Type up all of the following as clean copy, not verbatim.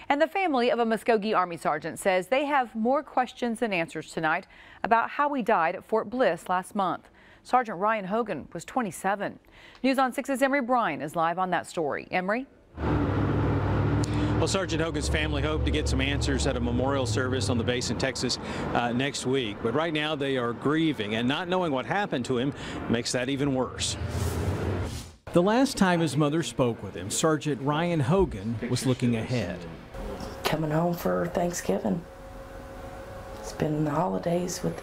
And the family of a Muskogee Army Sergeant says they have more questions than answers tonight about how he died at Fort Bliss last month. Sergeant Ryan Hogan was 27. News on 6's Emery Bryan is live on that story. Emery? Well, Sergeant Hogan's family hope to get some answers at a memorial service on the base in Texas next week. But right now they are grieving, and not knowing what happened to him makes that even worse. The last time his mother spoke with him, Sergeant Ryan Hogan was looking ahead. Coming home for Thanksgiving. Spending the holidays with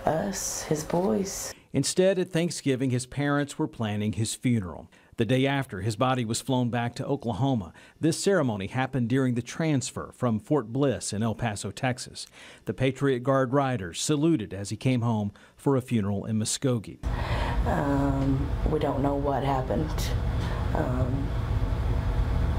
us, his boys. Instead, at Thanksgiving, his parents were planning his funeral. The day after, his body was flown back to Oklahoma. This ceremony happened during the transfer from Fort Bliss in El Paso, Texas. The Patriot Guard riders saluted as he came home for a funeral in Muskogee. We don't know what happened.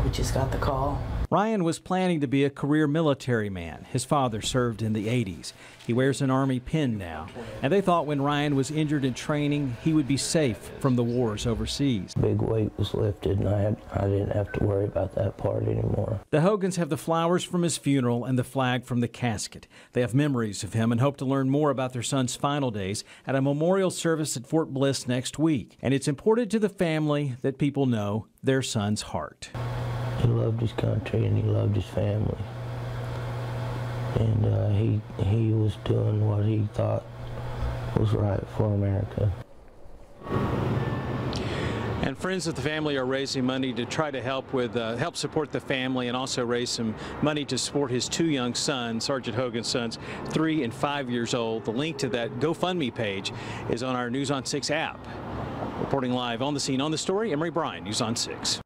We just got the call. Ryan was planning to be a career military man. His father served in the 80s. He wears an Army pin now, and they thought when Ryan was injured in training, he would be safe from the wars overseas. Big weight was lifted, and I didn't have to worry about that part anymore. The Hogans have the flowers from his funeral and the flag from the casket. They have memories of him and hope to learn more about their son's final days at a memorial service at Fort Bliss next week. And it's important to the family that people know their son's heart. He loved his country and he loved his family, and he was doing what he thought was right for America. And friends of the family are raising money to try to help support the family, and also raise some money to support his two young sons, Sergeant Hogan's sons, 3 and 5 years old. The link to that GoFundMe page is on our News on 6 app. Reporting live on the scene on the story, Emery Bryan, News on 6.